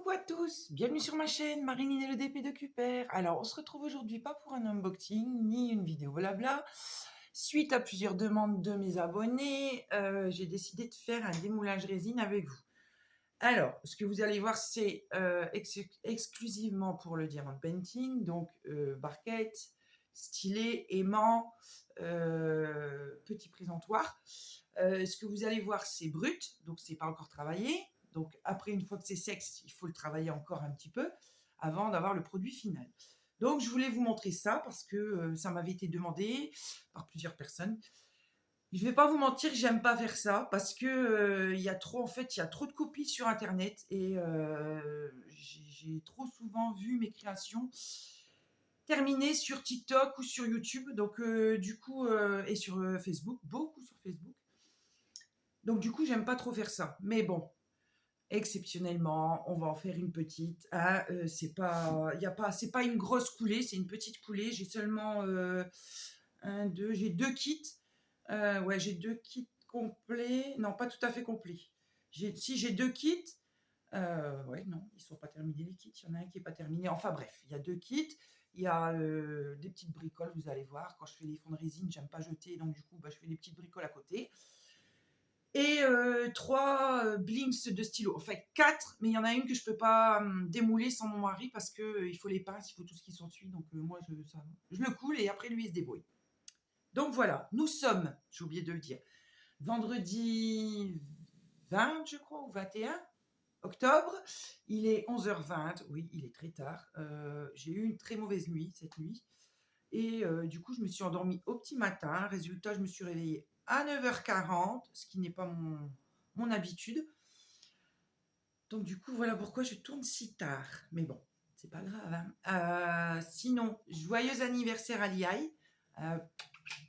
Coucou à tous, bienvenue sur ma chaîne Marinine et le DP de Cuper. Alors on se retrouve aujourd'hui pas pour un unboxing ni une vidéo blabla. Suite à plusieurs demandes de mes abonnés, j'ai décidé de faire un démoulage résine avec vous. Alors ce que vous allez voir c'est exclusivement pour le diamond painting, donc barquette, stylet, aimant, petit présentoir. Ce que vous allez voir c'est brut, donc c'est pas encore travaillé. Donc après, une fois que c'est sec, il faut le travailler encore un petit peu avant d'avoir le produit final. Donc je voulais vous montrer ça parce que ça m'avait été demandé par plusieurs personnes. Je vais pas vous mentir, j'aime pas faire ça parce que il y a trop de copies sur internet et j'ai trop souvent vu mes créations terminées sur TikTok ou sur YouTube, donc du coup et sur Facebook, beaucoup sur Facebook. Donc du coup, j'aime pas trop faire ça. Mais bon, exceptionnellement, on va en faire une petite. Hein, c'est pas une grosse coulée, c'est une petite coulée. J'ai seulement j'ai deux kits. Ouais, j'ai deux kits complets. Non, pas tout à fait complets. J'ai deux kits. Ouais, non, ils sont pas terminés les kits. Il y en a un qui est pas terminé. Enfin bref, il y a deux kits. Il y a des petites bricoles, vous allez voir. Quand je fais les fonds de résine, j'aime pas jeter, donc du coup, je fais des petites bricoles à côté. Et 3 blinks de stylo. Enfin 4, mais il y en a une que je peux pas démouler sans mon mari parce que il faut les pinces, il faut tout ce qui s'ensuit. Donc moi je le coule et après lui il se débrouille. Donc voilà, nous sommes, j'ai oublié de le dire, vendredi 20 je crois ou 21 octobre. Il est 11h20, oui il est très tard. J'ai eu une très mauvaise nuit cette nuit. Et du coup je me suis endormie au petit matin. Résultat, je me suis réveillée à 9h40, ce qui n'est pas mon habitude. Donc du coup, voilà pourquoi je tourne si tard. Mais bon, c'est pas grave. Hein. Sinon, joyeux anniversaire à Liaï.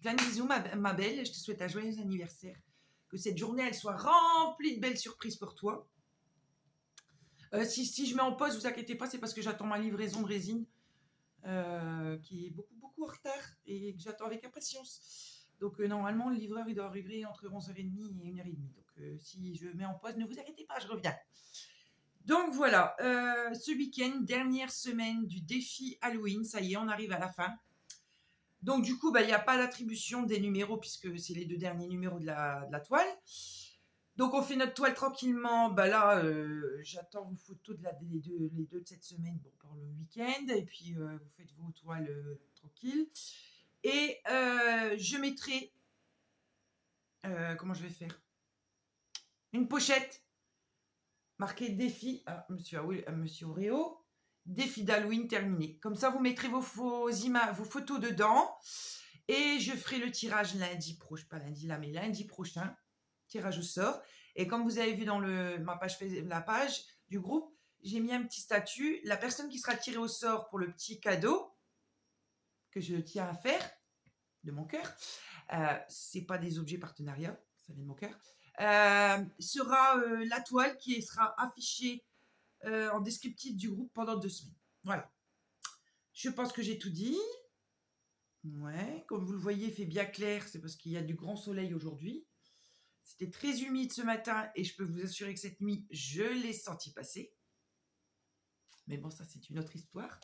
Plein de bisous, ma belle. Je te souhaite un joyeux anniversaire. Que cette journée, elle soit remplie de belles surprises pour toi. Si je mets en pause, vous inquiétez pas, c'est parce que j'attends ma livraison de résine. Qui est beaucoup en retard et que j'attends avec impatience. Donc normalement, le livreur, il doit arriver entre 11h30 et 1h30. Donc si je mets en pause, ne vous inquiétez pas, je reviens. Donc voilà, ce week-end, dernière semaine du défi Halloween, ça y est, on arrive à la fin. Donc du coup, il n'y a pas d'attribution des numéros puisque c'est les 2 derniers numéros de la toile. Donc on fait notre toile tranquillement. Là, j'attends vos photos les deux de cette semaine pour le week-end. Et puis vous faites vos toiles tranquilles. Et je mettrai... comment je vais faire? Une pochette marquée défi à Monsieur Oreo. Défi d'Halloween terminé. Comme ça, vous mettrez vos photos dedans. Et je ferai le tirage lundi prochain. Pas lundi là, mais lundi prochain. Tirage au sort. Et comme vous avez vu dans la page du groupe, j'ai mis un petit statut. La personne qui sera tirée au sort pour le petit cadeau que je tiens à faire de mon cœur, c'est pas des objets partenariats, ça vient de mon cœur, sera la toile qui sera affichée en descriptif du groupe pendant 2 semaines. Voilà. Je pense que j'ai tout dit. Ouais, comme vous le voyez, il fait bien clair, c'est parce qu'il y a du grand soleil aujourd'hui. C'était très humide ce matin et je peux vous assurer que cette nuit, je l'ai senti passer. Mais bon, ça, c'est une autre histoire.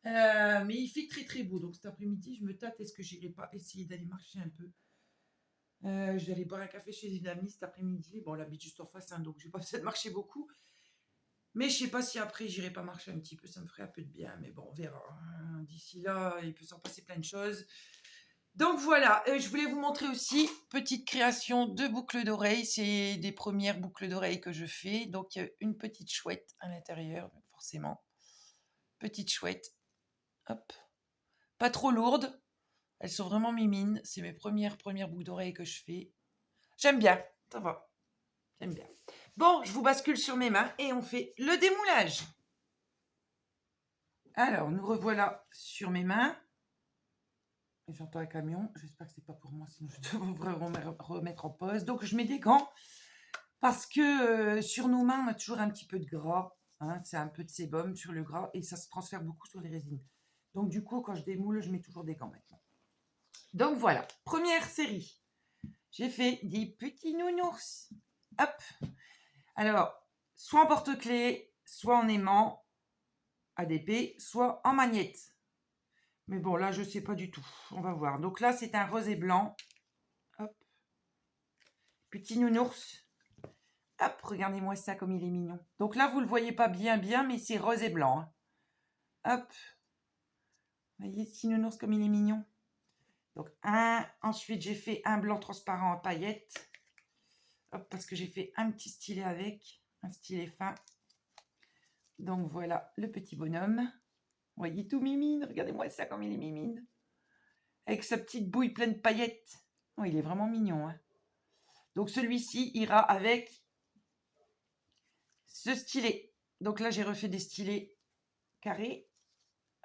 Mais il fait très beau. Donc cet après-midi, je me tâte. Est-ce que j'irai pas essayer d'aller marcher un peu? Je vais aller boire un café chez une amie cet après-midi. Bon, elle habite juste en face, hein, donc je n'ai pas besoin de marcher beaucoup. Mais je ne sais pas si après, j'irai pas marcher un petit peu. Ça me ferait un peu de bien. Mais bon, on verra. Hein. D'ici là, il peut s'en passer plein de choses. Donc voilà, je voulais vous montrer aussi petite création de boucles d'oreilles. C'est des premières boucles d'oreilles que je fais. Donc une petite chouette à l'intérieur, forcément. Petite chouette. Hop. Pas trop lourde. Elles sont vraiment mimines. C'est mes premières boucles d'oreilles que je fais. J'aime bien. Ça va. J'aime bien. Bon, je vous bascule sur mes mains et on fait le démoulage. Alors, nous revoilà sur mes mains. Et j'entends un camion. J'espère que c'est pas pour moi, sinon je devrais remettre en pause. Donc, je mets des gants parce que sur nos mains, on a toujours un petit peu de gras. Hein, c'est un peu de sébum sur le gras et ça se transfère beaucoup sur les résines. Donc, du coup, quand je démoule, je mets toujours des gants maintenant. Donc, voilà. Première série. J'ai fait des petits nounours. Hop. Alors, soit en porte-clés, soit en aimant ADP, soit en magnète. Mais bon, là, je ne sais pas du tout. On va voir. Donc là, c'est un rosé blanc. Hop. Petit nounours. Hop, regardez-moi ça comme il est mignon. Donc là, vous ne le voyez pas bien, mais c'est rose et blanc. Hein. Hop. Vous voyez, petit nounours comme il est mignon. Donc ensuite, j'ai fait un blanc transparent en paillettes. Hop, parce que j'ai fait un petit stylet avec. Un stylet fin. Donc voilà le petit bonhomme. Vous voyez, tout mimine. Regardez-moi ça comme il est mimine. Avec sa petite bouille pleine de paillettes. Oh, il est vraiment mignon. Hein. Donc celui-ci ira avec ce stylet. Donc là, j'ai refait des stylets carrés.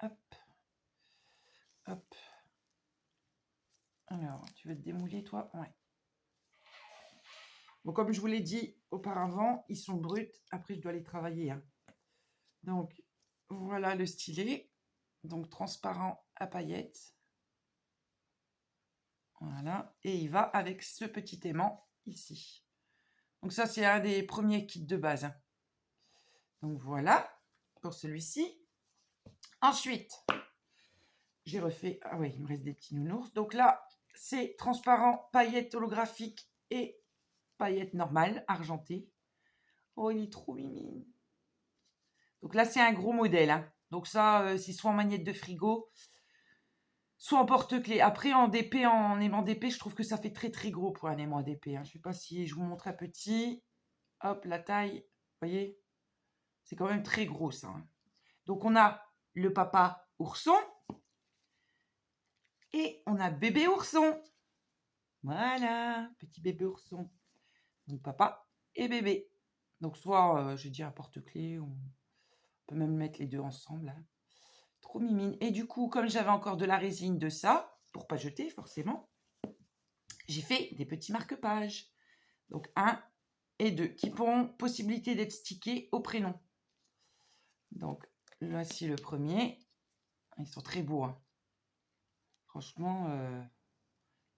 Hop. Hop. Alors, tu veux te démouler, toi? Ouais. Bon, comme je vous l'ai dit auparavant, ils sont bruts. Après, je dois les travailler. Hein. Donc, voilà le stylet. Donc, transparent à paillettes. Voilà. Et il va avec ce petit aimant ici. Donc, ça, c'est un des premiers kits de base. Hein. Donc, voilà pour celui-ci. Ensuite, j'ai refait... Ah oui, il me reste des petits nounours. Donc là, c'est transparent, paillettes holographiques et paillettes normales, argentées. Oh, il est trop mimine. Donc là, c'est un gros modèle. Hein. Donc ça, c'est soit en magnète de frigo, soit en porte-clés. Après, en DP, en aimant DP, je trouve que ça fait très très gros pour un aimant DP. Hein. Je ne sais pas si je vous montre un petit. Hop, la taille. Vous voyez? C'est quand même très gros ça. Hein. Donc on a le papa ourson. Et on a bébé ourson. Voilà, petit bébé ourson. Donc papa et bébé. Donc soit, je dis un porte-clés, on peut même mettre les deux ensemble. Hein. Trop mimine. Et du coup, comme j'avais encore de la résine de ça, pour pas jeter forcément, j'ai fait des petits marque-pages. Donc 1 et 2, qui pourront possibilité d'être stickés au prénom. Donc voici le premier. Ils sont très beaux. Hein. Franchement,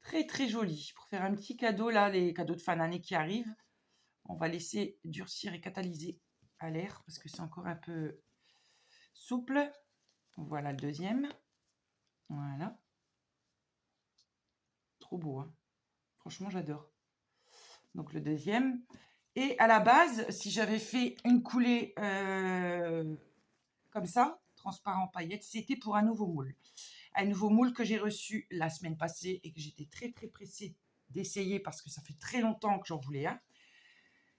très très jolis. Pour faire un petit cadeau, là, les cadeaux de fin d'année qui arrivent, on va laisser durcir et catalyser à l'air parce que c'est encore un peu souple. Voilà le deuxième. Voilà. Trop beau. Hein. Franchement, j'adore. Donc le deuxième. Et à la base, si j'avais fait une coulée comme ça, transparent paillettes, c'était pour un nouveau moule. Un nouveau moule que j'ai reçu la semaine passée et que j'étais très très pressée d'essayer parce que ça fait très longtemps que j'en voulais un.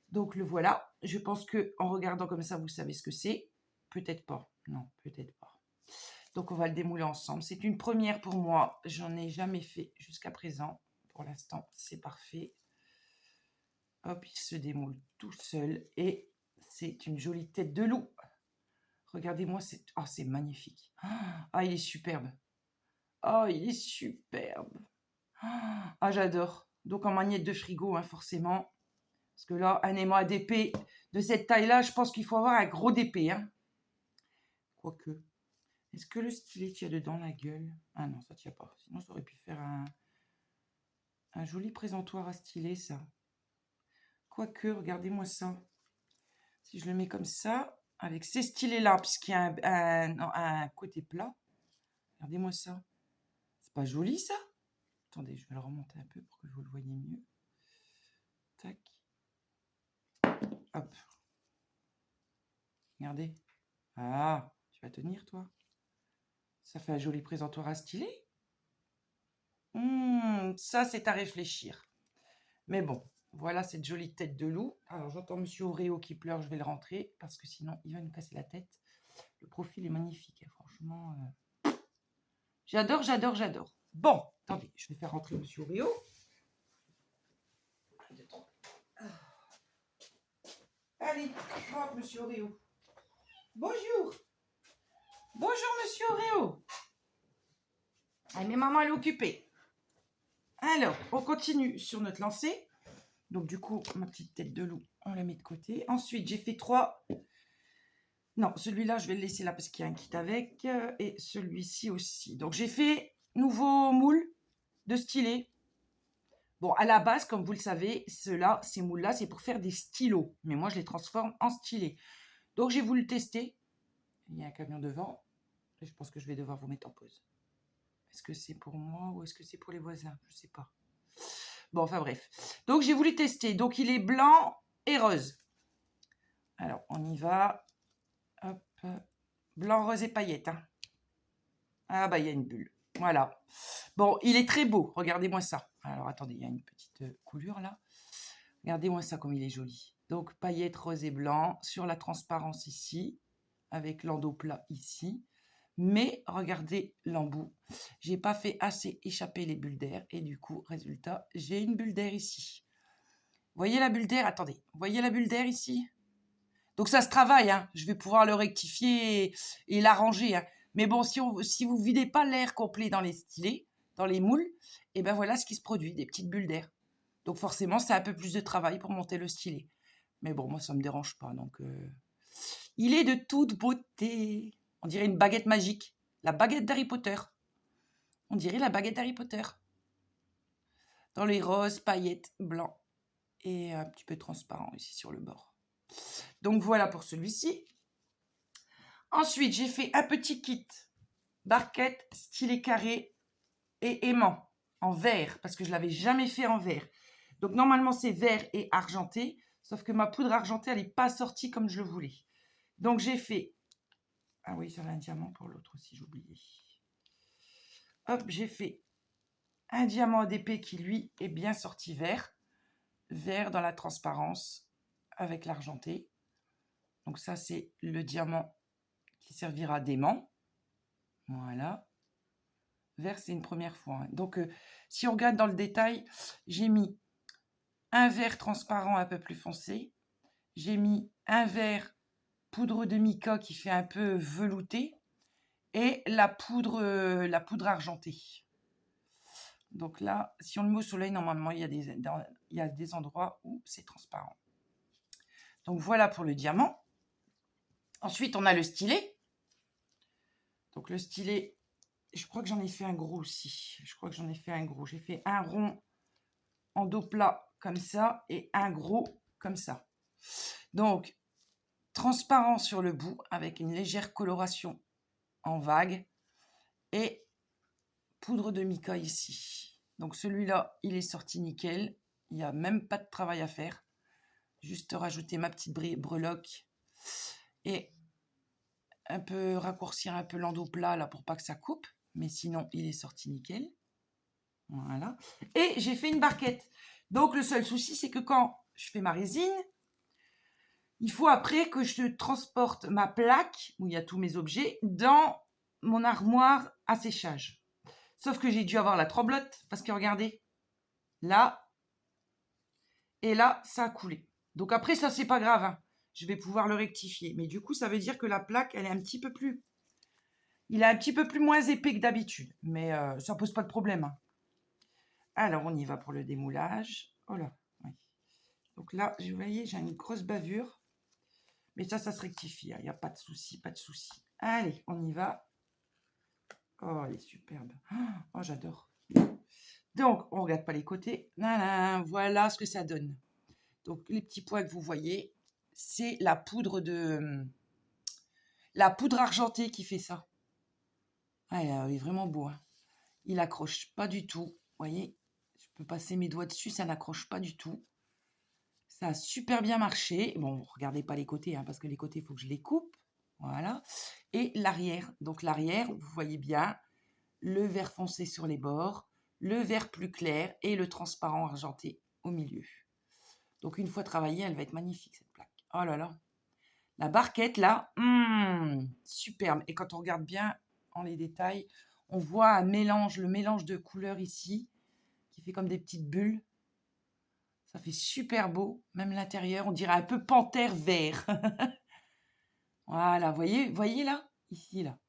Donc le voilà. Je pense que en regardant comme ça, vous savez ce que c'est. Peut-être pas. Non, peut-être pas. Donc on va le démouler ensemble. C'est une première pour moi. J'en ai jamais fait jusqu'à présent. Pour l'instant, c'est parfait. Hop, il se démoule tout seul et c'est une jolie tête de loup. Regardez-moi, c'est magnifique. Ah, il est superbe. Ah, il est superbe. Ah, j'adore. Donc en magnète de frigo, hein, forcément. Parce que là, un aimant à DP de cette taille-là, je pense qu'il faut avoir un gros DP. Hein. Quoique. Est-ce que le stylet tient dedans la gueule? Ah non, ça tient pas. Sinon, ça aurait pu faire un joli présentoir à stylet, ça. Quoique, regardez-moi ça. Si je le mets comme ça, avec ces stylets-là, puisqu'il y a un côté plat. Regardez-moi ça. C'est pas joli, ça? Attendez, je vais le remonter un peu pour que vous le voyez mieux. Tac. Hop. Regardez. Ah, tu vas tenir, toi? Ça fait un joli présentoir à stylet. Ça, c'est à réfléchir. Mais bon, voilà cette jolie tête de loup. Alors, j'entends Monsieur Oreo qui pleure, je vais le rentrer parce que sinon, il va nous casser la tête. Le profil est magnifique, hein, franchement. J'adore, j'adore, j'adore. Bon, attendez, je vais faire rentrer Monsieur Oreo. 1, 2, 3. Allez, rentre Monsieur Oreo. Bonjour. Bonjour Monsieur Oreo. Ah, mais maman elle est occupée. Alors, on continue sur notre lancée. Donc du coup, ma petite tête de loup, on la met de côté. Ensuite, j'ai fait 3. Non, celui-là, je vais le laisser là parce qu'il y a un kit avec. Et celui-ci aussi. Donc j'ai fait nouveau moule de stylet. Bon, à la base, comme vous le savez, ces moules-là, c'est pour faire des stylos. Mais moi, je les transforme en stylets. Donc, j'ai voulu tester. Il y a un camion devant. Et je pense que je vais devoir vous mettre en pause. Est-ce que c'est pour moi ou est-ce que c'est pour les voisins? Je ne sais pas. Bon, enfin bref. Donc, j'ai voulu tester. Donc, il est blanc et rose. Alors, on y va. Hop. Blanc, rose et paillettes. Hein. Ah, bah, il y a une bulle. Voilà. Bon, il est très beau. Regardez-moi ça. Alors, attendez, il y a une petite coulure là. Regardez-moi ça comme il est joli. Donc, paillettes rose et blanc sur la transparence ici, avec l'endos plat ici. Mais regardez l'embout. J'ai pas fait assez échapper les bulles d'air et du coup, résultat, j'ai une bulle d'air ici. Voyez la bulle d'air? Attendez, voyez la bulle d'air ici? Donc ça se travaille, hein. Je vais pouvoir le rectifier et l'arranger. Hein. Mais bon, si vous ne videz pas l'air complet dans les stylets, dans les moules, et ben voilà ce qui se produit, des petites bulles d'air. Donc forcément, c'est un peu plus de travail pour monter le stylet. Mais bon, moi, ça ne me dérange pas. Donc, il est de toute beauté. On dirait une baguette magique. La baguette d'Harry Potter. On dirait la baguette d'Harry Potter. Dans les roses, paillettes, blancs. Et un petit peu transparent ici sur le bord. Donc voilà pour celui-ci. Ensuite, j'ai fait un petit kit. Barquette, stylet carré et aimant. En vert, parce que je ne l'avais jamais fait en vert. Donc normalement, c'est vert et argenté. Sauf que ma poudre argentée, elle n'est pas sortie comme je le voulais. Donc j'ai fait... Ah oui, j'avais un diamant pour l'autre aussi, j'ai oublié. Hop, j'ai fait un diamant ADP qui, lui, est bien sorti vert. Vert dans la transparence avec l'argenté. Donc ça, c'est le diamant qui servira d'aimant. Voilà. Vert, c'est une première fois. Hein. Donc, si on regarde dans le détail, j'ai mis un vert transparent un peu plus foncé. J'ai mis un vert poudre de mica qui fait un peu velouté. Et la poudre argentée. Donc là, si on le met au soleil, normalement, il y a des endroits où c'est transparent. Donc voilà pour le diamant. Ensuite, on a le stylet. Donc le stylet, je crois que j'en ai fait un gros aussi. J'ai fait un rond en dos plat comme ça et un gros comme ça. Donc, transparent sur le bout avec une légère coloration en vague et poudre de mica ici. Donc celui-là, il est sorti nickel. Il n'y a même pas de travail à faire. Juste rajouter ma petite breloque et un peu raccourcir un peu l'endos plat là pour pas que ça coupe. Mais sinon, il est sorti nickel. Voilà. Et j'ai fait une barquette. Donc le seul souci, c'est que quand je fais ma résine, il faut après que je transporte ma plaque, où il y a tous mes objets, dans mon armoire à séchage. Sauf que j'ai dû avoir la tremblote, parce que regardez, là, et là, ça a coulé. Donc après, ça, c'est pas grave. Hein. Je vais pouvoir le rectifier. Mais du coup, ça veut dire que la plaque, elle est un petit peu plus... Il est un petit peu plus moins épais que d'habitude. Mais ça pose pas de problème. Hein. Alors, on y va pour le démoulage. Oh là, oui. Donc là, vous voyez, j'ai une grosse bavure. Mais ça se rectifie. Il n'y a pas de souci, pas de souci. Allez, on y va. Oh, elle est superbe. Oh, j'adore. Donc, on ne regarde pas les côtés. Voilà ce que ça donne. Donc, les petits points que vous voyez, c'est la poudre argentée qui fait ça. Ah, il est vraiment beau. Hein. Il accroche pas du tout. Vous voyez, je peux passer mes doigts dessus, ça n'accroche pas du tout. Ça a super bien marché. Bon, regardez pas les côtés, hein, parce que les côtés, il faut que je les coupe. Voilà. Et l'arrière. Donc, l'arrière, vous voyez bien, le vert foncé sur les bords, le vert plus clair et le transparent argenté au milieu. Donc, une fois travaillée, elle va être magnifique, cette plaque. Oh là là. La barquette, là, superbe. Et quand on regarde bien en les détails, on voit le mélange de couleurs ici, qui fait comme des petites bulles. Ça fait super beau. Même l'intérieur, on dirait un peu panthère vert. Voilà, voyez là? Ici, là.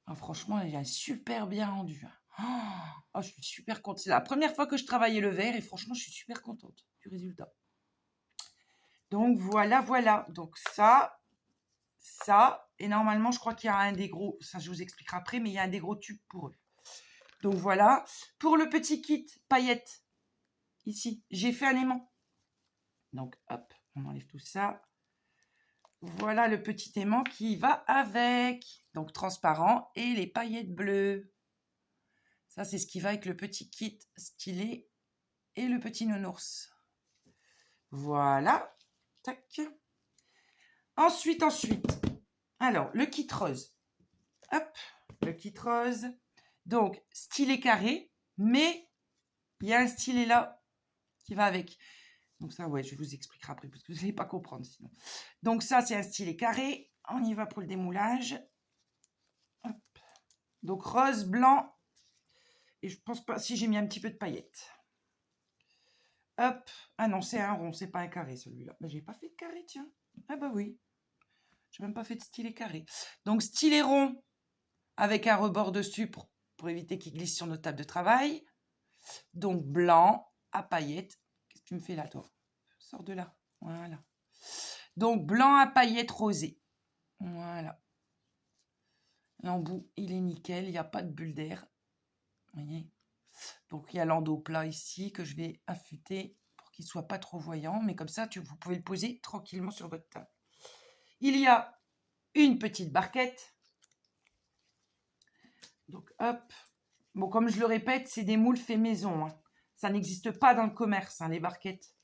Ah, franchement, il a super bien rendu. Oh, je suis super contente. C'est la première fois que je travaillais le verre et franchement, je suis super contente du résultat. Donc, voilà. Donc, ça. Et normalement, je crois qu'il y a un des gros, ça je vous expliquerai après, mais il y a un des gros tubes pour eux. Donc, voilà. Pour le petit kit paillettes, ici, j'ai fait un aimant. Donc, hop, on enlève tout ça. voilà le petit aimant qui va avec. Donc transparent et les paillettes bleues. Ça, c'est ce qui va avec le petit kit stylet et le petit nounours. Voilà. Tac. Ensuite. Alors, le kit rose. Hop, le kit rose. Donc, stylet carré, mais il y a un stylet là qui va avec. Donc ça, ouais, je vous expliquerai après, parce que vous n'allez pas comprendre sinon. Donc ça, c'est un stylet carré. On y va pour le démoulage. Hop. Donc rose, blanc. Et je pense pas, si j'ai mis un petit peu de paillettes. Hop. Ah non, c'est un rond, c'est pas un carré celui-là. Mais j'ai pas fait de carré, tiens. Ah bah oui. J'ai même pas fait de stylet carré. Donc stylet rond avec un rebord dessus pour éviter qu'il glisse sur notre table de travail. Donc blanc à paillettes. Qu'est-ce que tu me fais là, toi? Sors de là. Voilà. Donc blanc à paillettes rosées. Voilà. L'embout, il est nickel. Il n'y a pas de bulle d'air. Vous voyez? Donc il y a l'endos plat ici que je vais affûter pour qu'il ne soit pas trop voyant. Mais comme ça, vous pouvez le poser tranquillement sur votre table. Il y a une petite barquette. Donc hop. Bon, comme je le répète, c'est des moules faits maison. Hein. Ça n'existe pas dans le commerce, hein, les barquettes.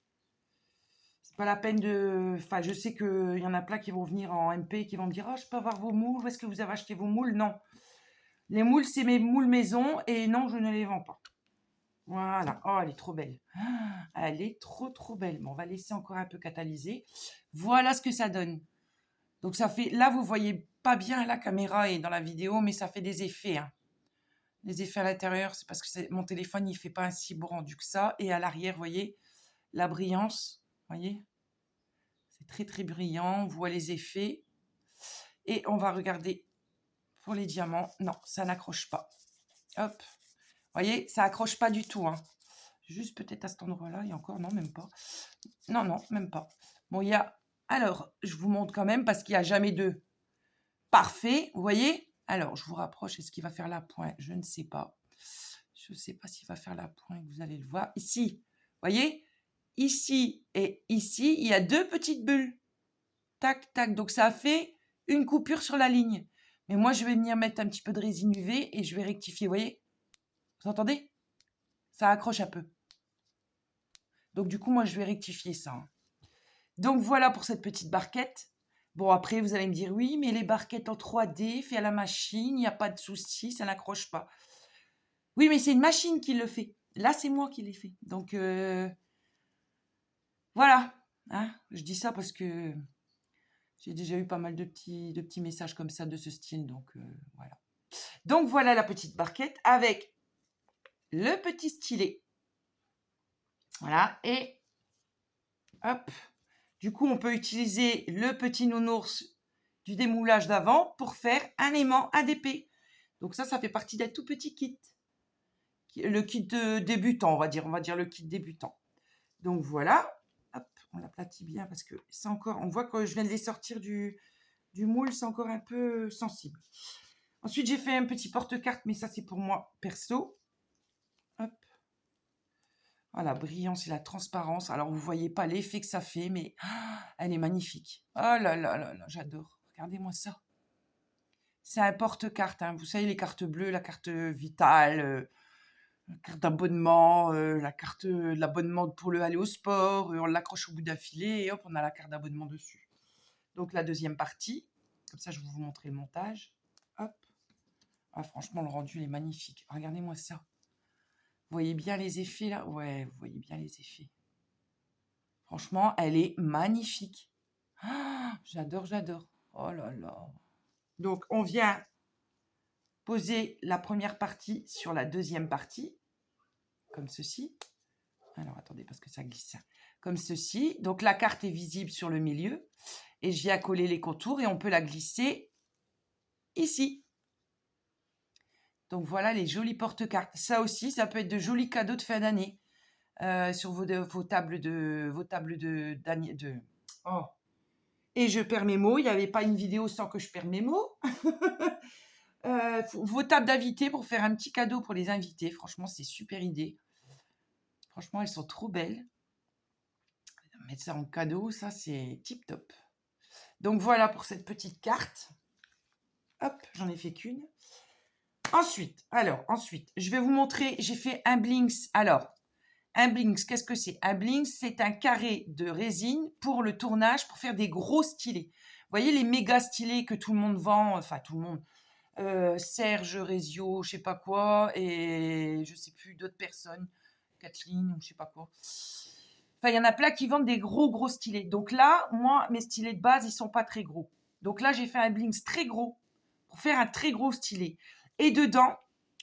C'est pas la peine de... Enfin, je sais qu'il y en a plein qui vont venir en MP, qui vont me dire « Oh, je peux avoir vos moules, où est-ce que vous avez acheté vos moules ?» Non. Les moules, c'est mes moules maison et non, je ne les vends pas. Voilà. Oh, elle est trop belle. Elle est trop belle. Bon, on va laisser encore un peu catalyser. Voilà ce que ça donne. Donc, ça fait... Là, vous voyez pas bien la caméra et dans la vidéo, mais ça fait des effets. Hein. Les effets à l'intérieur, c'est parce que mon téléphone, il fait pas un si beau rendu que ça. Et à l'arrière, vous voyez, la brillance. Vous voyez ? C'est très brillant. On voit les effets. Et on va regarder pour les diamants. Non, ça n'accroche pas. Hop. Vous voyez, ça accroche pas du tout. Hein. Juste peut-être à cet endroit-là. Et encore, non, même pas. Non, même pas. Bon, il y a... Alors, je vous montre quand même parce qu'il n'y a jamais de parfait. Vous voyez? Alors, je vous rapproche. Est-ce qu'il va faire la pointe? Je ne sais pas. Je ne sais pas s'il va faire la pointe. Vous allez le voir. Ici, vous voyez? Ici et ici, il y a deux petites bulles. Tac, tac. Donc, ça a fait une coupure sur la ligne. Mais moi, je vais venir mettre un petit peu de résine UV et je vais rectifier. Vous voyez? Vous entendez? Ça accroche un peu. Donc, du coup, moi, je vais rectifier ça. Hein. Donc, voilà pour cette petite barquette. Bon, après, vous allez me dire, oui, mais les barquettes en 3D, fait à la machine, il n'y a pas de souci, ça n'accroche pas. Oui, mais c'est une machine qui le fait. Là, c'est moi qui l'ai fait. Donc, voilà. Hein, je dis ça parce que j'ai déjà eu pas mal de petits messages comme ça de ce style. Donc, voilà. Donc, voilà la petite barquette avec le petit stylet. Voilà. Et hop. Du coup, on peut utiliser le petit nounours du démoulage d'avant pour faire un aimant ADP. Donc ça fait partie d'un tout petit kit. Le kit débutant, on va dire le kit débutant. Donc voilà. Hop, on l'aplatit bien parce que c'est encore... On voit que je viens de les sortir du moule, c'est encore un peu sensible. Ensuite, j'ai fait un petit porte-carte, mais ça, c'est pour moi perso. Hop. Voilà, brillance et la transparence. Alors, vous ne voyez pas l'effet que ça fait, mais elle est magnifique. Oh là là là là, j'adore. Regardez-moi ça. C'est un porte-carte. Hein. Vous savez, les cartes bleues, la carte vitale, la carte d'abonnement, la carte de l'abonnement pour le aller au sport. On l'accroche au bout d'un filet et hop, on a la carte d'abonnement dessus. Donc, la deuxième partie. Comme ça, je vais vous montrer le montage. Hop. Ah, franchement, le rendu, il est magnifique. Regardez-moi ça. Vous voyez bien les effets, là? Ouais, vous voyez bien les effets. Franchement, elle est magnifique. Ah, j'adore. Oh là là. Donc, on vient poser la première partie sur la deuxième partie, comme ceci. Alors, attendez, parce que ça glisse. Comme ceci. Donc, la carte est visible sur le milieu. Et je viens coller les contours et on peut la glisser ici. Donc, voilà les jolis porte-cartes. Ça aussi, ça peut être de jolis cadeaux de fin d'année sur vos tables de... Oh. Et je perds mes mots. Il n'y avait pas une vidéo sans que je perde mes mots. Vos tables d'invités pour faire un petit cadeau pour les invités. Franchement, c'est super idée. Franchement, elles sont trop belles. Mettre ça en cadeau, ça, c'est tip top. Donc voilà pour cette petite carte. Hop, j'en ai fait qu'une. Ensuite, je vais vous montrer, j'ai fait un Blinks. Alors, un Blinks, qu'est-ce que c'est? Un Blinks, c'est un carré de résine pour le tournage, pour faire des gros stylés. Vous voyez les méga stylés que tout le monde vend, enfin tout le monde, Serge, Rezio, je sais pas quoi, et je sais plus d'autres personnes, Kathleen ou je sais pas quoi. Enfin, il y en a plein qui vendent des gros stylés. Donc là, moi, mes stylés de base, ils sont pas très gros. Donc là, j'ai fait un Blinks très gros pour faire un très gros stylet. Et dedans,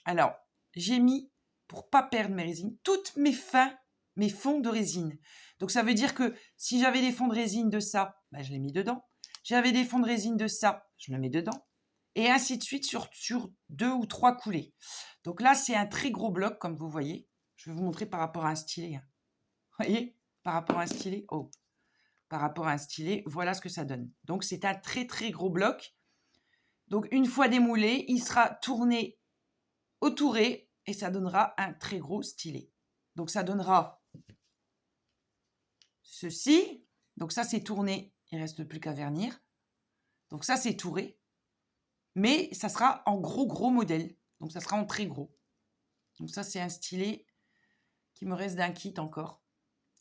alors, j'ai mis, pour pas perdre mes résines, toutes mes fonds de résine. Donc ça veut dire que si j'avais des fonds de résine de ça, ben, je les mets dedans. J'avais des fonds de résine de ça, je le mets dedans. Et ainsi de suite sur 2 ou 3 coulées. Donc là, c'est un très gros bloc, comme vous voyez. Je vais vous montrer par rapport à un stylet. Vous voyez? Par rapport à un stylet. Oh, par rapport à un stylet, voilà ce que ça donne. Donc c'est un très gros bloc. Donc une fois démoulé, il sera tourné autouré et ça donnera un très gros stylet. Donc ça donnera ceci. Donc ça c'est tourné, il ne reste plus qu'à vernir. Donc ça c'est touré. Mais ça sera en gros modèle. Donc ça sera en très gros. Donc ça c'est un stylet qui me reste d'un kit encore.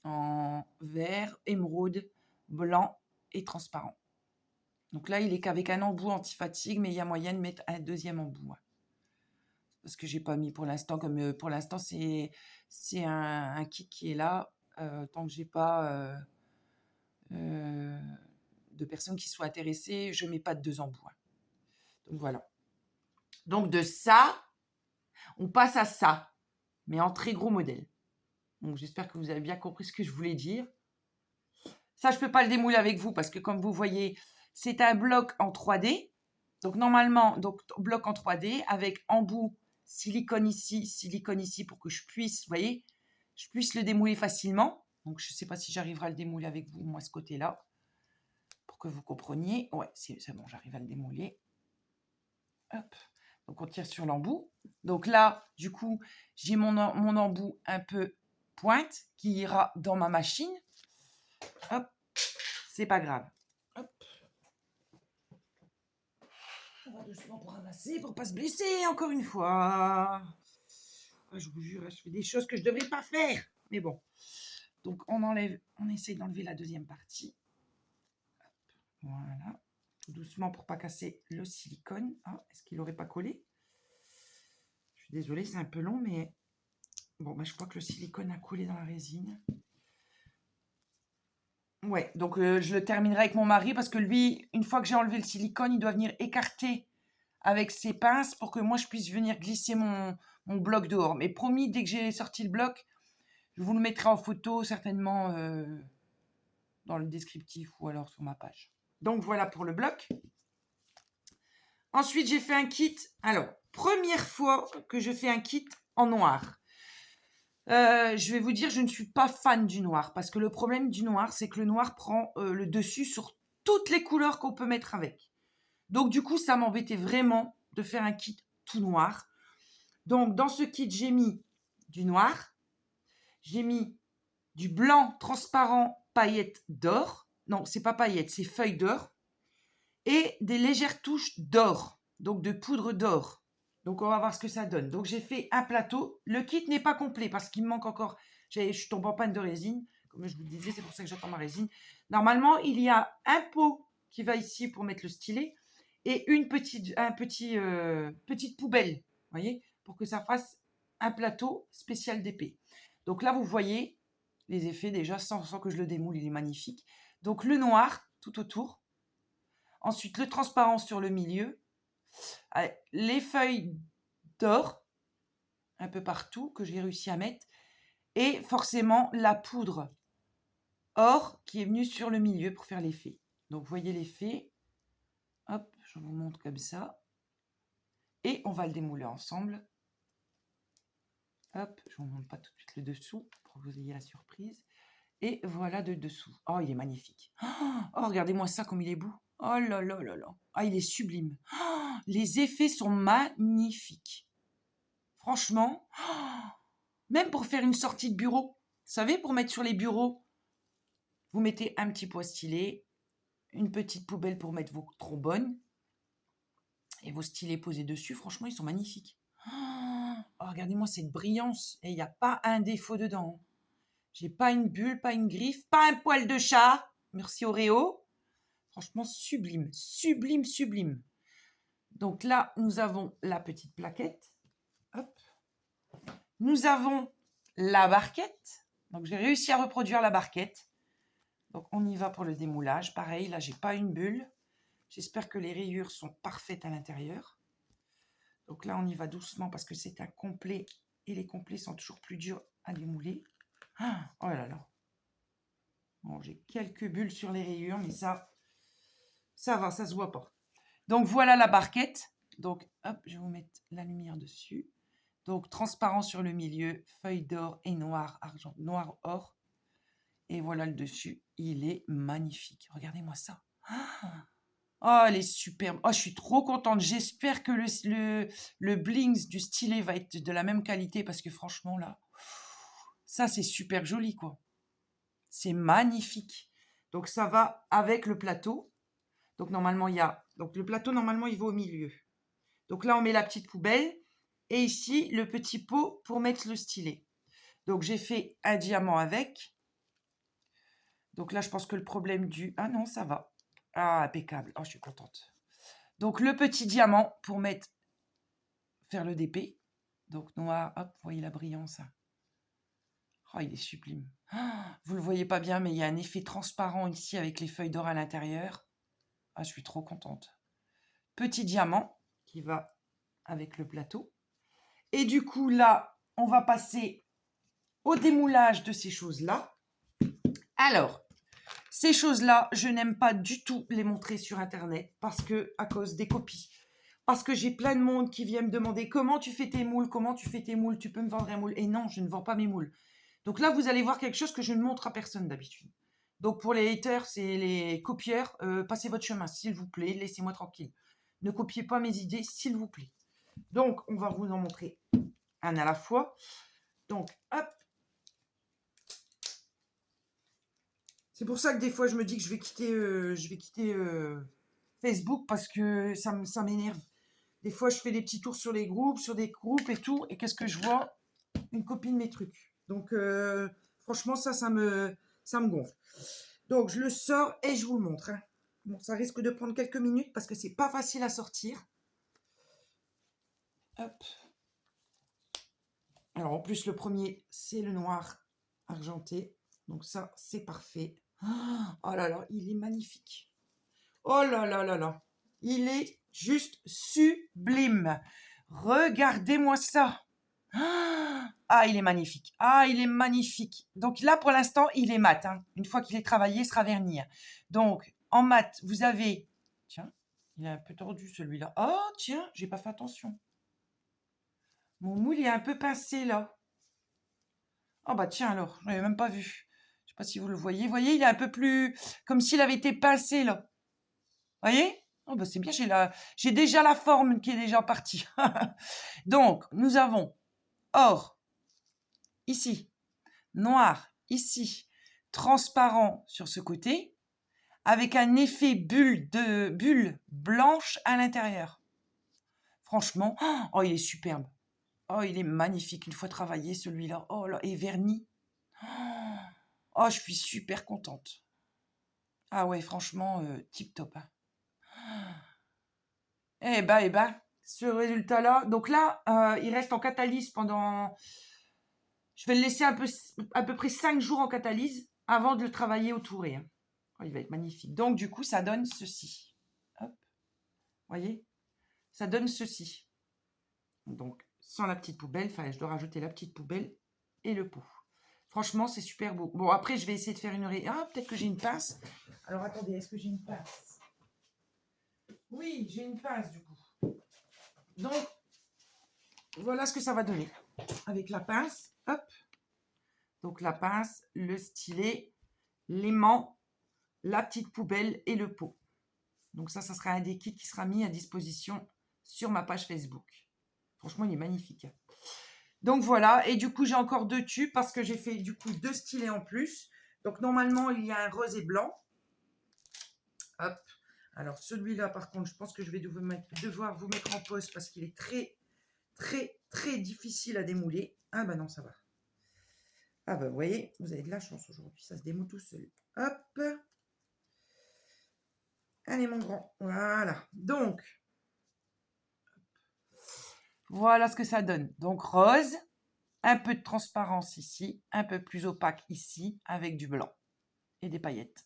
En vert, émeraude, blanc et transparent. Donc là, il est qu'avec un embout anti-fatigue, mais il y a moyen de mettre un deuxième embout. Parce que j'ai pas mis pour l'instant, comme pour l'instant, c'est un kit qui est là. Tant que j'ai pas de personnes qui soient intéressées, je mets pas de 2 embouts. Donc voilà. Donc de ça, on passe à ça, mais en très gros modèle. Donc j'espère que vous avez bien compris ce que je voulais dire. Ça, je peux pas le démouler avec vous parce que comme vous voyez, c'est un bloc en 3D. Donc normalement, bloc en 3D avec embout silicone ici pour que je puisse, vous voyez, je puisse le démouler facilement. Donc je ne sais pas si j'arriverai à le démouler avec vous, moi, ce côté-là, pour que vous compreniez. Ouais, c'est bon, j'arrive à le démouler. Hop. Donc on tire sur l'embout. Donc là, du coup, j'ai mon embout un peu pointe qui ira dans ma machine. Hop, c'est pas grave. Hop. On va doucement pour ramasser, pour pas se blesser, encore une fois. Je vous jure, je fais des choses que je devrais pas faire. Mais bon. Donc on essaye d'enlever la deuxième partie. Voilà. Tout doucement pour pas casser le silicone. Ah, est-ce qu'il n'aurait pas collé? Je suis désolée, c'est un peu long, mais bon, je crois que le silicone a collé dans la résine. Ouais, donc je le terminerai avec mon mari parce que lui, une fois que j'ai enlevé le silicone, il doit venir écarter avec ses pinces pour que moi je puisse venir glisser mon bloc dehors. Mais promis, dès que j'ai sorti le bloc, je vous le mettrai en photo certainement dans le descriptif ou alors sur ma page. Donc voilà pour le bloc. Ensuite, j'ai fait un kit. Alors, première fois que je fais un kit en noir. Je vais vous dire, je ne suis pas fan du noir parce que le problème du noir, c'est que le noir prend le dessus sur toutes les couleurs qu'on peut mettre avec. Donc du coup, ça m'embêtait vraiment de faire un kit tout noir. Donc dans ce kit, j'ai mis du noir, j'ai mis du blanc transparent paillettes d'or. Non, c'est pas paillettes, c'est feuilles d'or. Et des légères touches d'or, donc de poudre d'or. Donc on va voir ce que ça donne. Donc j'ai fait un plateau. Le kit n'est pas complet parce qu'il me manque encore. Je suis tombée en panne de résine. Comme je vous le disais, c'est pour ça que j'attends ma résine. Normalement, il y a un pot qui va ici pour mettre le stylet et une petite poubelle, vous voyez, pour que ça fasse un plateau spécial d'épée. Donc là, vous voyez les effets déjà sans que je le démoule, il est magnifique. Donc le noir tout autour. Ensuite, le transparent sur le milieu. Les feuilles d'or un peu partout que j'ai réussi à mettre. Et forcément, la poudre or qui est venue sur le milieu pour faire l'effet. Donc, vous voyez l'effet. Hop, je vous montre comme ça. Et on va le démouler ensemble. Hop, je ne vous montre pas tout de suite le dessous pour que vous ayez la surprise. Et voilà de dessous. Oh, il est magnifique. Oh, regardez-moi ça comme il est beau. Oh là là là là. Ah, il est sublime. Oh, les effets sont magnifiques. Franchement, oh, même pour faire une sortie de bureau. Vous savez, pour mettre sur les bureaux, vous mettez un petit pot stylet. une petite poubelle pour mettre vos trombones et vos stylets posés dessus. Franchement, ils sont magnifiques. Oh, regardez-moi cette brillance. Et il n'y a pas un défaut dedans. J'ai pas une bulle, pas une griffe, pas un poil de chat. Merci Oreo. Franchement, sublime, sublime, sublime. Donc là, nous avons la petite plaquette. Hop. Nous avons la barquette. Donc, j'ai réussi à reproduire la barquette. Donc, on y va pour le démoulage. Pareil, là, j'ai pas une bulle. J'espère que les rayures sont parfaites à l'intérieur. Donc là, on y va doucement parce que c'est un complet. Et les complets sont toujours plus durs à démouler. Oh là là. Bon, j'ai quelques bulles sur les rayures, mais ça va, ça se voit pas. Donc, voilà la barquette. Donc, hop, je vais vous mettre la lumière dessus. Donc, transparent sur le milieu, feuille d'or et noir, argent, noir, or. Et voilà le dessus. Il est magnifique. Regardez-moi ça. Oh, elle est superbe. Oh, je suis trop contente. J'espère que le blings du stylet va être de la même qualité parce que franchement, là, ça, c'est super joli, quoi. C'est magnifique. Donc, ça va avec le plateau. Donc, normalement, il y a... Donc, le plateau, normalement, il va au milieu. Donc, là, on met la petite poubelle. Et ici, le petit pot pour mettre le stylet. Donc, j'ai fait un diamant avec. Donc là, je pense que le problème du... Ah non, ça va. Ah, impeccable. Oh, je suis contente. Donc, le petit diamant pour faire le DP. Donc, noir. Hop, vous voyez la brillance. Oh, il est sublime. Vous ne le voyez pas bien, mais il y a un effet transparent ici avec les feuilles d'or à l'intérieur. Ah, je suis trop contente. Petit diamant qui va avec le plateau. Et du coup, là, on va passer au démoulage de ces choses-là. Alors, ces choses-là, je n'aime pas du tout les montrer sur Internet parce que, à cause des copies. Parce que j'ai plein de monde qui vient me demander comment tu fais tes moules, tu peux me vendre un moule. Et non, je ne vends pas mes moules. Donc là, vous allez voir quelque chose que je ne montre à personne d'habitude. Donc pour les haters et les copieurs, passez votre chemin, s'il vous plaît, laissez-moi tranquille. Ne copiez pas mes idées, s'il vous plaît. Donc, on va vous en montrer un à la fois. Donc, hop. C'est pour ça que des fois, je me dis que je vais quitter Facebook parce que ça m'énerve. Des fois, je fais des petits tours sur des groupes et tout. Et qu'est-ce que je vois? Une copie de mes trucs. Donc, franchement, ça me gonfle. Donc, je le sors et je vous le montre. Hein. Bon, ça risque de prendre quelques minutes parce que c'est pas facile à sortir. Hop. Alors, en plus, le premier, c'est le noir argenté. Donc, ça, c'est parfait. Oh là là, il est magnifique. Oh là là là là. Il est juste sublime. Regardez-moi ça. Ah, il est magnifique. Ah, il est magnifique. Donc là, pour l'instant, il est mat. Hein. Une fois qu'il est travaillé, il sera verni. Donc, en mat, vous avez... Tiens, il est un peu tordu celui-là. Oh, tiens, j'ai pas fait attention. Mon moule est un peu pincé là. Oh bah tiens alors, je l'avais même pas vu. Je sais pas si vous le voyez. Vous voyez, il est un peu plus... Comme s'il avait été pincé là. Vous voyez? Oh bah c'est bien, j'ai déjà la forme qui est déjà partie. Donc, nous avons or ici, noir ici, transparent sur ce côté, avec un effet bulle blanche à l'intérieur. Franchement, oh il est superbe. Oh il est magnifique une fois travaillé celui-là. Oh là, et verni. Oh je suis super contente. Ah ouais franchement tip top. Hein. Eh ben, ce résultat-là. Donc là, il reste en catalyse pendant... Je vais le laisser à peu près 5 jours en catalyse avant de le travailler au touré. Hein. Oh, il va être magnifique. Donc, du coup, ça donne ceci. Hop. Voyez? Ça donne ceci. Donc, sans la petite poubelle, enfin, je dois rajouter la petite poubelle et le pot. Franchement, c'est super beau. Bon, après, je vais essayer de faire une... Ah, peut-être que j'ai une pince. Alors, attendez, est-ce que j'ai une pince? Oui, j'ai une pince, du coup. Donc, voilà ce que ça va donner. Avec la pince, hop. Donc, la pince, le stylet, l'aimant, la petite poubelle et le pot. Donc ça sera un des kits qui sera mis à disposition sur ma page Facebook. Franchement, il est magnifique. Donc voilà, et du coup, j'ai encore 2 tubes parce que j'ai fait du coup 2 stylets en plus. Donc normalement, il y a un rose et blanc. Hop. Alors, celui-là, par contre, je pense que je vais devoir vous mettre en pause parce qu'il est très, très, très difficile à démouler. Ah, bah non, ça va. Ah, bah, vous voyez, vous avez de la chance aujourd'hui. Ça se démoule tout seul. Hop. Allez, mon grand. Voilà. Donc, voilà ce que ça donne. Donc, rose, un peu de transparence ici, un peu plus opaque ici, avec du blanc et des paillettes.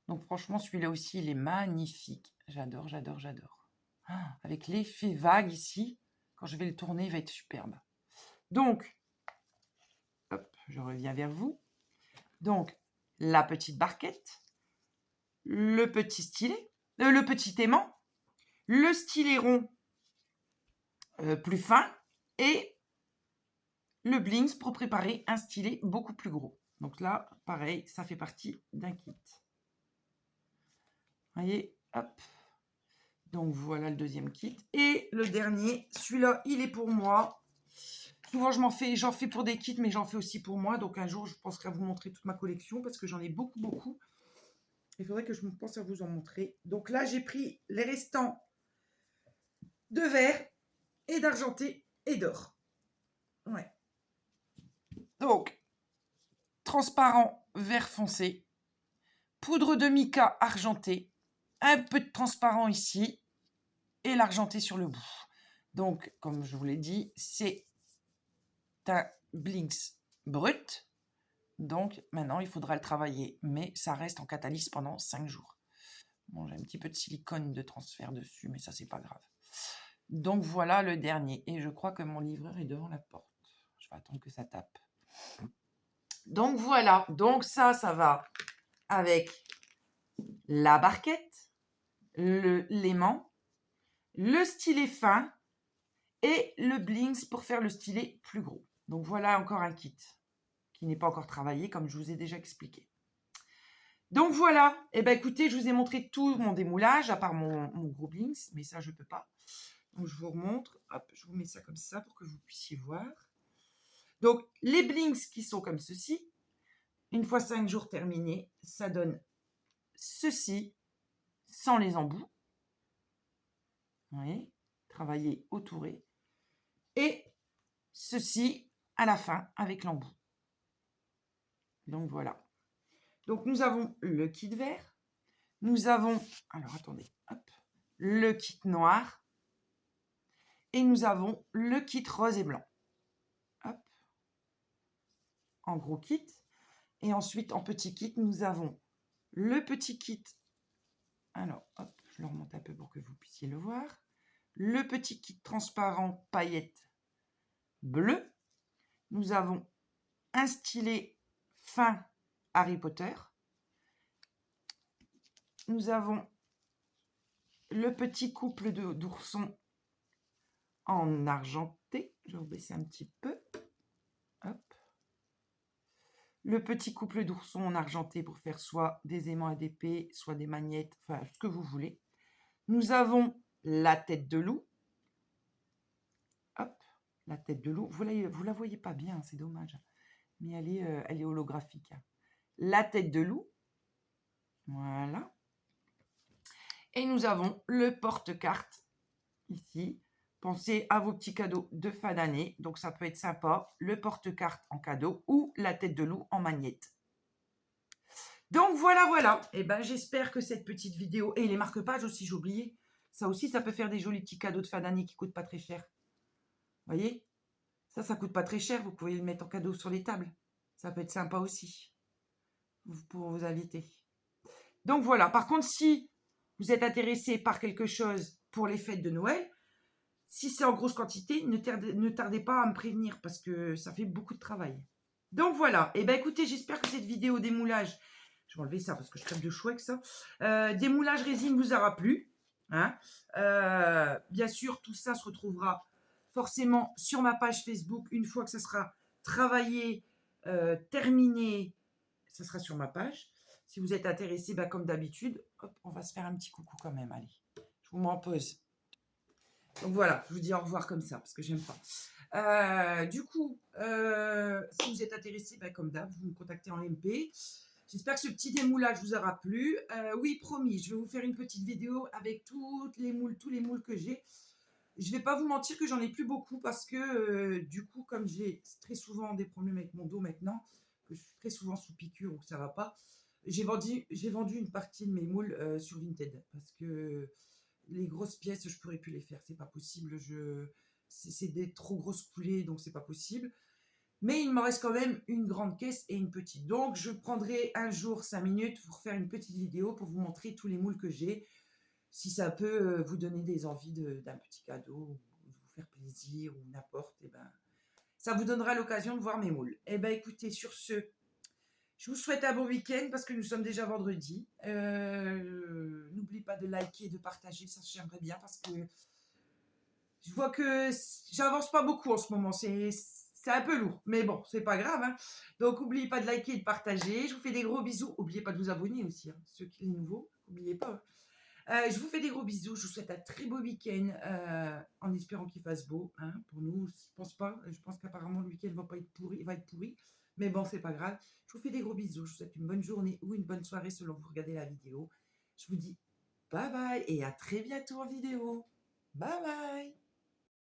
Donc, franchement, celui-là aussi, il est magnifique. J'adore, j'adore, j'adore. Ah, avec l'effet vague ici, quand je vais le tourner, il va être superbe. Donc, hop, je reviens vers vous. Donc, la petite barquette, le petit stylet, le petit aimant, le stylet rond plus fin et le Blinks pour préparer un stylet beaucoup plus gros. Donc là, pareil, ça fait partie d'un kit. Vous voyez, hop. Donc voilà le deuxième kit. Et le dernier, celui-là, il est pour moi. Souvent, j'en fais pour des kits, mais j'en fais aussi pour moi. Donc un jour, je penserai à vous montrer toute ma collection parce que j'en ai beaucoup, beaucoup. Il faudrait que je me pense à vous en montrer. Donc là, j'ai pris les restants de vert et d'argenté et d'or. Ouais. Donc, transparent vert foncé, poudre de mica argenté, un peu de transparent ici et l'argenté sur le bout. Donc, comme je vous l'ai dit, c'est un Blinks brut. Donc, maintenant, il faudra le travailler. Mais ça reste en catalyse pendant 5 jours. Bon, j'ai un petit peu de silicone de transfert dessus, mais ça, c'est pas grave. Donc, voilà le dernier. Et je crois que mon livreur est devant la porte. Je vais attendre que ça tape. Donc, voilà. Donc, ça va avec la barquette, l'aimant, le stylet fin et le Blinks pour faire le stylet plus gros. Donc, voilà encore un kit qui n'est pas encore travaillé, comme je vous ai déjà expliqué. Donc voilà, et ben écoutez, je vous ai montré tout mon démoulage, à part mon gros Blinks, mais ça je ne peux pas. Donc je vous remontre, hop, je vous mets ça comme ça pour que vous puissiez voir. Donc les Blinks qui sont comme ceci, une fois 5 jours terminés, ça donne ceci, sans les embouts. Vous voyez, travailler au touré. Et ceci à la fin avec l'embout. Donc voilà. Donc nous avons le kit vert, nous avons, alors attendez, hop, le kit noir et nous avons le kit rose et blanc. Hop, en gros kit. Et ensuite en petit kit, nous avons le petit kit. Alors hop, je le remonte un peu pour que vous puissiez le voir. Le petit kit transparent paillettes bleu. Nous avons un stylet fin Harry Potter. Nous avons le petit couple d'oursons en argenté. Je vais vous baisser un petit peu. Hop. Le petit couple d'oursons en argenté pour faire soit des aimants à d'épée, soit des magnettes, enfin ce que vous voulez. Nous avons la tête de loup. Hop, la tête de loup. Vous la voyez pas bien, c'est dommage. Mais elle est holographique. La tête de loup. Voilà. Et nous avons le porte-carte ici. Pensez à vos petits cadeaux de fin d'année. Donc, ça peut être sympa. Le porte-carte en cadeau ou la tête de loup en magnette. Donc, voilà. Et ben, j'espère que cette petite vidéo... Et les marque-pages aussi, j'ai oublié. Ça aussi, ça peut faire des jolis petits cadeaux de fin d'année qui ne coûtent pas très cher. Vous voyez? Ça ne coûte pas très cher. Vous pouvez le mettre en cadeau sur les tables. Ça peut être sympa aussi. Pour vous inviter. Donc, voilà. Par contre, si vous êtes intéressé par quelque chose pour les fêtes de Noël... Si c'est en grosse quantité, ne tardez pas à me prévenir parce que ça fait beaucoup de travail. Donc voilà. Et ben écoutez, j'espère que cette vidéo démoulage, je vais enlever ça parce que je crève de chaud avec ça, démoulage résine vous aura plu. Hein. Bien sûr, tout ça se retrouvera forcément sur ma page Facebook une fois que ça sera travaillé, terminé, ça sera sur ma page. Si vous êtes intéressé, ben, comme d'habitude, on va se faire un petit coucou quand même. Allez, je vous mets en pause. Donc voilà, je vous dis au revoir comme ça, parce que j'aime pas. Du coup, si vous êtes intéressé, comme d'hab, vous me contactez en MP. J'espère que ce petit démoulage vous aura plu. Oui, promis, je vais vous faire une petite vidéo avec toutes les moules, tous les moules que j'ai. Je vais pas vous mentir que j'en ai plus beaucoup parce que du coup, comme j'ai très souvent des problèmes avec mon dos maintenant, que je suis très souvent sous piqûre ou que ça va pas, j'ai vendu une partie de mes moules sur Vinted parce que les grosses pièces, je pourrais plus les faire, c'est pas possible. C'est des trop grosses coulées, donc c'est pas possible. Mais il me reste quand même une grande caisse et une petite. Donc, je prendrai un jour 5 minutes pour faire une petite vidéo pour vous montrer tous les moules que j'ai. Si ça peut vous donner des envies d'un petit cadeau, ou de vous faire plaisir, ou n'importe, et ben, ça vous donnera l'occasion de voir mes moules. Eh ben, écoutez, sur ce, je vous souhaite un bon week-end parce que nous sommes déjà vendredi. N'oubliez pas de liker et de partager, ça j'aimerais bien parce que je vois que j'avance pas beaucoup en ce moment. C'est un peu lourd, mais bon, c'est pas grave, hein. Donc, n'oubliez pas de liker et de partager. Je vous fais des gros bisous. N'oubliez pas de vous abonner aussi, hein, ceux qui sont nouveaux. N'oubliez pas. Je vous fais des gros bisous. Je vous souhaite un très beau week-end en espérant qu'il fasse beau, hein. Pour nous, je pense pas. Je pense qu'apparemment, le week-end va pas être pourri. Il va être pourri. Mais bon, c'est pas grave. Je vous fais des gros bisous. Je vous souhaite une bonne journée ou une bonne soirée selon que vous regardez la vidéo. Je vous dis bye bye et à très bientôt en vidéo. Bye bye.